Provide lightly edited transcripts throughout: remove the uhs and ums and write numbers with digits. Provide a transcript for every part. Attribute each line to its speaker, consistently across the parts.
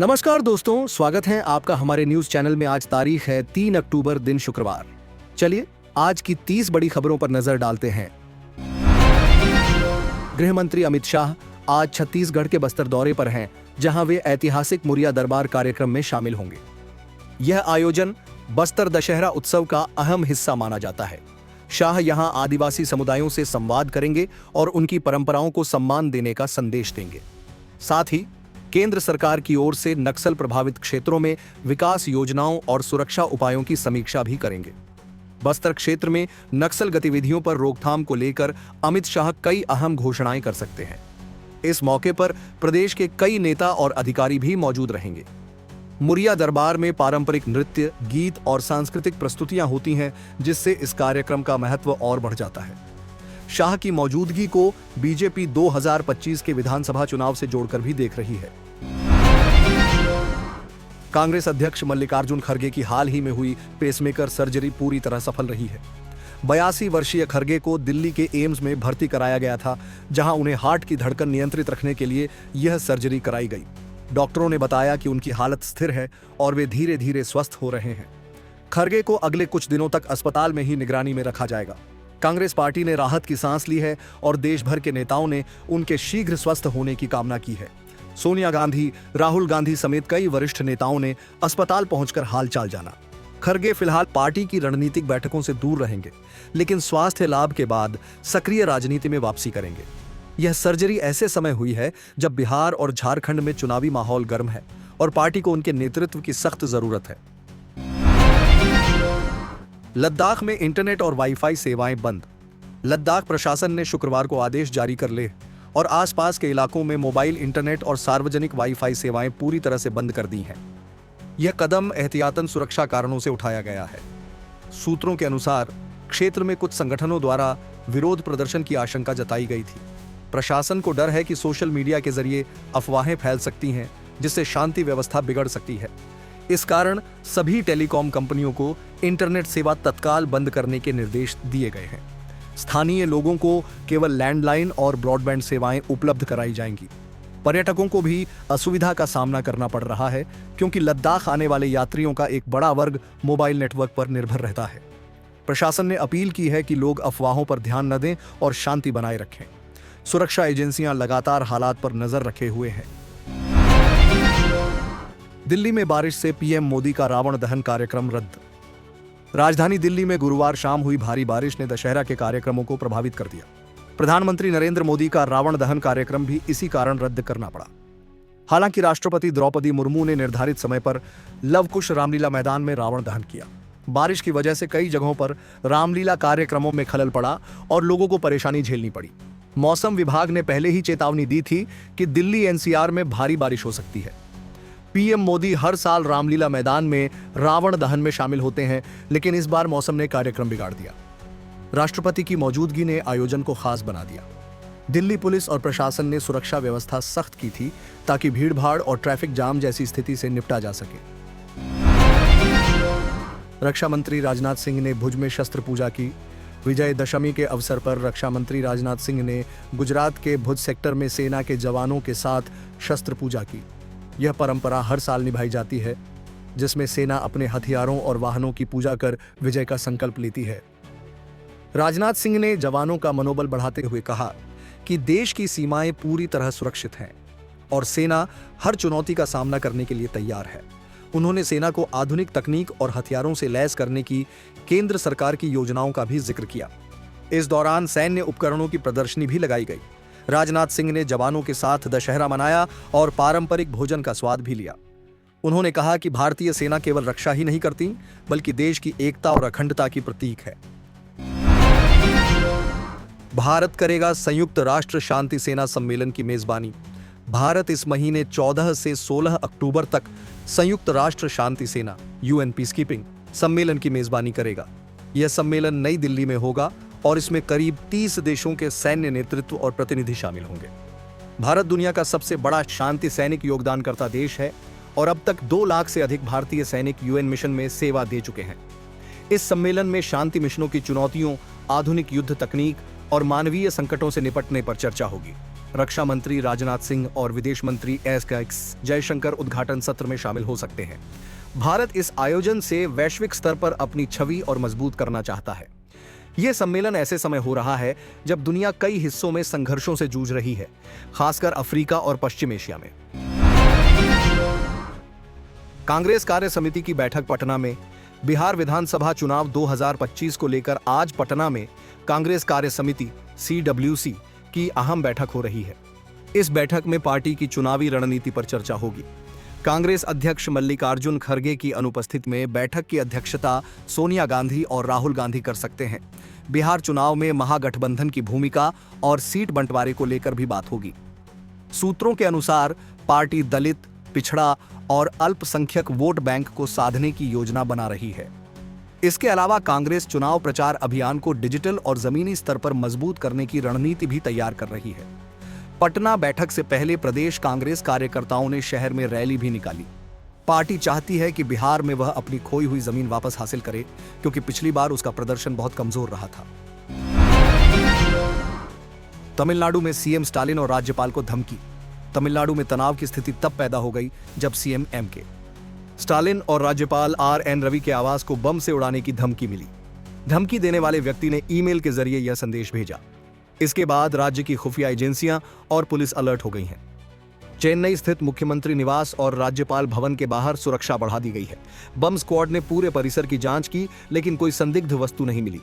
Speaker 1: नमस्कार दोस्तों, स्वागत है आपका हमारे न्यूज चैनल में। आज तारीख है 3 अक्टूबर, दिन शुक्रवार। चलिए आज की 30 बड़ी खबरों पर नजर डालते हैं। गृह मंत्री अमित शाह आज छत्तीसगढ़ के बस्तर दौरे पर हैं, जहां वे ऐतिहासिक मुरिया दरबार कार्यक्रम में शामिल होंगे। यह आयोजन बस्तर दशहरा उत्सव का अहम हिस्सा माना जाता है। शाह यहां आदिवासी समुदायों से संवाद करेंगे और उनकी परंपराओं को सम्मान देने का संदेश देंगे। साथ ही केंद्र सरकार की ओर से नक्सल प्रभावित क्षेत्रों में विकास योजनाओं और सुरक्षा उपायों की समीक्षा भी करेंगे। बस्तर क्षेत्र में नक्सल गतिविधियों पर रोकथाम को लेकर अमित शाह कई अहम घोषणाएं कर सकते हैं। इस मौके पर प्रदेश के कई नेता और अधिकारी भी मौजूद रहेंगे। मुरिया दरबार में पारंपरिक नृत्य, गीत और सांस्कृतिक प्रस्तुतियां होती हैं, जिससे इस कार्यक्रम का महत्व और बढ़ जाता है। शाह की मौजूदगी को बीजेपी 2025 के विधानसभा चुनाव से जोड़कर भी देख रही है। कांग्रेस अध्यक्ष मल्लिकार्जुन खड़गे की हाल ही में हुई पेसमेकर सर्जरी पूरी तरह सफल रही है। 82 वर्षीय खड़गे को दिल्ली के एम्स में भर्ती कराया गया था, जहां उन्हें हार्ट की धड़कन नियंत्रित रखने के लिए यह सर्जरी कराई गई। डॉक्टरों ने बताया कि उनकी हालत स्थिर है और वे धीरे धीरे स्वस्थ हो रहे हैं। खड़गे को अगले कुछ दिनों तक अस्पताल में ही निगरानी में रखा जाएगा। कांग्रेस पार्टी ने राहत की सांस ली है और देश भर के नेताओं ने उनके शीघ्र स्वस्थ होने की कामना की है। सोनिया गांधी, राहुल गांधी समेत कई वरिष्ठ नेताओं ने अस्पताल पहुंचकर हालचाल जाना। खड़गे फिलहाल पार्टी की रणनीतिक बैठकों से दूर रहेंगे, लेकिन स्वास्थ्य लाभ के बाद सक्रिय राजनीति में वापसी करेंगे। यह सर्जरी ऐसे समय हुई है जब बिहार और झारखंड में चुनावी माहौल गर्म है और पार्टी को उनके नेतृत्व की सख्त जरूरत है। लद्दाख में इंटरनेट और वाईफाई सेवाएं बंद। लद्दाख प्रशासन ने शुक्रवार को आदेश जारी कर लेह और आसपास के इलाकों में मोबाइल इंटरनेट और सार्वजनिक वाईफाई सेवाएं पूरी तरह से बंद कर दी हैं। यह कदम एहतियातन सुरक्षा कारणों से उठाया गया है। सूत्रों के अनुसार क्षेत्र में कुछ संगठनों द्वारा विरोध प्रदर्शन की आशंका जताई गई थी। प्रशासन को डर है कि सोशल मीडिया के जरिए अफवाहें फैल सकती हैं, जिससे शांति व्यवस्था बिगड़ सकती है। इस कारण सभी टेलीकॉम कंपनियों को इंटरनेट सेवा तत्काल बंद करने के निर्देश दिए गए हैं। स्थानीय लोगों को केवल लैंडलाइन और ब्रॉडबैंड सेवाएं उपलब्ध कराई जाएंगी। पर्यटकों को भी असुविधा का सामना करना पड़ रहा है, क्योंकि लद्दाख आने वाले यात्रियों का एक बड़ा वर्ग मोबाइल नेटवर्क पर निर्भर रहता है। प्रशासन ने अपील की है कि लोग अफवाहों पर ध्यान न दें और शांति बनाए रखें। सुरक्षा एजेंसियां लगातार हालात पर नजर रखे हुए हैं। दिल्ली में बारिश से पीएम मोदी का रावण दहन कार्यक्रम रद्द। राजधानी दिल्ली में गुरुवार शाम हुई भारी बारिश ने दशहरा के कार्यक्रमों को प्रभावित कर दिया। प्रधानमंत्री नरेंद्र मोदी का रावण दहन कार्यक्रम भी इसी कारण रद्द करना पड़ा। हालांकि राष्ट्रपति द्रौपदी मुर्मू ने निर्धारित समय पर लवकुश रामलीला मैदान में रावण दहन किया। बारिश की वजह से कई जगहों पर रामलीला कार्यक्रमों में खलल पड़ा और लोगों को परेशानी झेलनी पड़ी। मौसम विभाग ने पहले ही चेतावनी दी थी कि दिल्ली एनसीआर में भारी बारिश हो सकती है। पीएम मोदी हर साल रामलीला मैदान में रावण दहन में शामिल होते हैं, लेकिन इस बार मौसम ने कार्यक्रम बिगाड़ दिया। राष्ट्रपति की मौजूदगी ने आयोजन को खास बना दिया। दिल्ली पुलिस और प्रशासन ने सुरक्षा व्यवस्था सख्त की थी, ताकि भीड़भाड़ और ट्रैफिक जाम जैसी स्थिति से निपटा जा सके। रक्षा मंत्री राजनाथ सिंह ने भुज में शस्त्र पूजा की। विजयदशमी के अवसर पर रक्षा मंत्री राजनाथ सिंह ने गुजरात के भुज सेक्टर में सेना के जवानों के साथ शस्त्र पूजा की। यह परंपरा हर साल निभाई जाती है, जिसमें सेना अपने हथियारों और वाहनों की पूजा कर विजय का संकल्प लेती है। राजनाथ सिंह ने जवानों का मनोबल बढ़ाते हुए कहा कि देश की सीमाएं पूरी तरह सुरक्षित हैं और सेना हर चुनौती का सामना करने के लिए तैयार है। उन्होंने सेना को आधुनिक तकनीक और हथियारों से लैस करने की केंद्र सरकार की योजनाओं का भी जिक्र किया। इस दौरान सैन्य उपकरणों की प्रदर्शनी भी लगाई गई। राजनाथ सिंह ने जवानों के साथ दशहरा मनाया और पारंपरिक भोजन का स्वाद भी लिया। उन्होंने कहा कि भारतीय सेना केवल रक्षा ही नहीं करती, बल्कि देश की एकता और अखंडता की प्रतीक है। भारत करेगा संयुक्त राष्ट्र शांति सेना सम्मेलन की मेजबानी। भारत इस महीने 14 से 16 अक्टूबर तक संयुक्त राष्ट्र शांति सेना यूएन पीसकीपिंग सम्मेलन की मेजबानी करेगा। यह सम्मेलन नई दिल्ली में होगा और इसमें करीब 30 देशों के सैन्य नेतृत्व और प्रतिनिधि शामिल होंगे। भारत दुनिया का सबसे बड़ा शांति सैनिक योगदानकर्ता देश है और अब तक 2 लाख से अधिक भारतीय सैनिक यूएन मिशन में सेवा दे चुके हैं। इस सम्मेलन में शांति मिशनों की चुनौतियों, आधुनिक युद्ध तकनीक और मानवीय संकटों से निपटने पर चर्चा होगी। रक्षा मंत्री राजनाथ सिंह और विदेश मंत्री एस जयशंकर उद्घाटन सत्र में शामिल हो सकते हैं। भारत इस आयोजन से वैश्विक स्तर पर अपनी छवि और मजबूत करना चाहता है। यह सम्मेलन ऐसे समय हो रहा है जब दुनिया कई हिस्सों में संघर्षों से जूझ रही है, खासकर अफ्रीका और पश्चिम एशिया में। कांग्रेस कार्य समिति की बैठक पटना में। बिहार विधानसभा चुनाव 2025 को लेकर आज पटना में कांग्रेस कार्य समिति CWC की अहम बैठक हो रही है। इस बैठक में पार्टी की चुनावी रणनीति पर चर्चा होगी। कांग्रेस अध्यक्ष मल्लिकार्जुन खड़गे की अनुपस्थिति में बैठक की अध्यक्षता सोनिया गांधी और राहुल गांधी कर सकते हैं। बिहार चुनाव में महागठबंधन की भूमिका और सीट बंटवारे को लेकर भी बात होगी। सूत्रों के अनुसार पार्टी दलित, पिछड़ा और अल्पसंख्यक वोट बैंक को साधने की योजना बना रही है। इसके अलावा कांग्रेस चुनाव प्रचार अभियान को डिजिटल और जमीनी स्तर पर मजबूत करने की रणनीति भी तैयार कर रही है। पटना बैठक से पहले प्रदेश कांग्रेस कार्यकर्ताओं ने शहर में रैली भी निकाली। पार्टी चाहती है कि बिहार में वह अपनी खोई हुई जमीन वापस हासिल करे, क्योंकि पिछली बार उसका प्रदर्शन बहुत कमजोर रहा था। तमिलनाडु में सीएम स्टालिन और राज्यपाल को धमकी। तमिलनाडु में तनाव की स्थिति तब पैदा हो गई जब सीएम MK स्टालिन और राज्यपाल RN रवि के आवास को बम से उड़ाने की धमकी मिली। धमकी देने वाले व्यक्ति ने ईमेल के जरिए यह संदेश भेजा। इसके बाद राज्य की खुफिया एजेंसियां और पुलिस अलर्ट हो गई हैं। चेन्नई स्थित मुख्यमंत्री निवास और राज्यपाल भवन के बाहर सुरक्षा बढ़ा दी गई है। बम स्क्वाड ने पूरे परिसर की जांच की, लेकिन कोई संदिग्ध वस्तु नहीं मिली।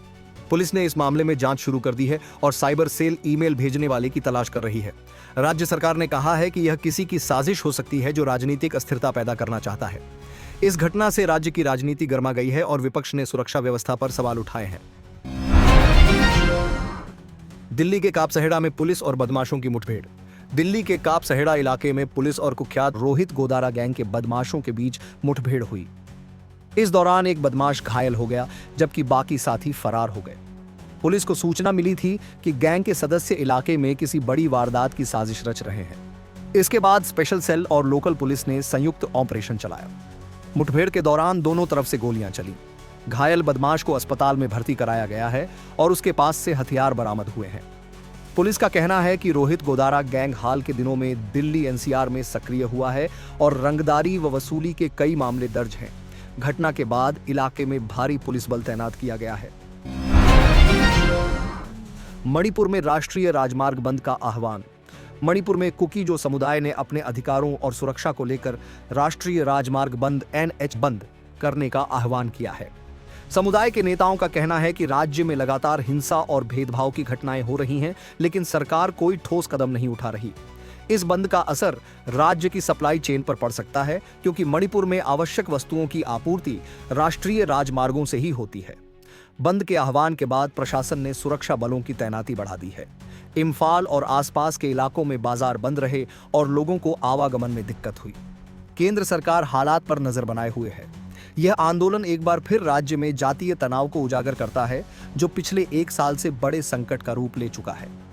Speaker 1: पुलिस ने इस मामले में जांच शुरू कर दी है और साइबर सेल ईमेल भेजने वाले की तलाश कर रही है। राज्य सरकार ने कहा है कि यह किसी की साजिश हो सकती है जो राजनीतिक अस्थिरता पैदा करना चाहता है। इस घटना से राज्य की राजनीति गर्मा गई है और विपक्ष ने सुरक्षा व्यवस्था पर सवाल उठाए हैं। दिल्ली के कापसहेड़ा में पुलिस और बदमाशों की मुठभेड़। दिल्ली के कापसहेड़ा इलाके में पुलिस और कुख्यात रोहित गोदारा गैंग के बदमाशों के बीच मुठभेड़ हुई। इस दौरान एक बदमाश घायल हो गया, जबकि बाकी साथी फरार हो गए। पुलिस को सूचना मिली थी कि गैंग के सदस्य इलाके में किसी बड़ी वारदात की साजिश रच रहे हैं। इसके बाद स्पेशल सेल और लोकल पुलिस ने संयुक्त ऑपरेशन चलाया। मुठभेड़ के दौरान दोनों तरफ से गोलियां चली। घायल बदमाश को अस्पताल में भर्ती कराया गया है और उसके पास से हथियार बरामद हुए हैं। पुलिस का कहना है कि रोहित गोदारा गैंग हाल के दिनों में दिल्ली NCR में सक्रिय हुआ है और रंगदारी व वसूली के कई मामले दर्ज हैं। घटना के बाद इलाके में भारी पुलिस बल तैनात किया गया है। मणिपुर में राष्ट्रीय राजमार्ग बंद का आह्वान। मणिपुर में कुकी-जो समुदाय ने अपने अधिकारों और सुरक्षा को लेकर राष्ट्रीय राजमार्ग बंद NH बंद करने का आह्वान किया है। समुदाय के नेताओं का कहना है कि राज्य में लगातार हिंसा और भेदभाव की घटनाएं हो रही हैं, लेकिन सरकार कोई ठोस कदम नहीं उठा रही। इस बंद का असर राज्य की सप्लाई चेन पर पड़ सकता है, क्योंकि मणिपुर में आवश्यक वस्तुओं की आपूर्ति राष्ट्रीय राजमार्गों से ही होती है। बंद के आह्वान के बाद प्रशासन ने सुरक्षा बलों की तैनाती बढ़ा दी है। इम्फाल और आसपास के इलाकों में बाजार बंद रहे और लोगों को आवागमन में दिक्कत हुई। केंद्र सरकार हालात पर नजर बनाए हुए है। यह आंदोलन एक बार फिर राज्य में जातीय तनाव को उजागर करता है, जो पिछले 1 साल से बड़े संकट का रूप ले चुका है।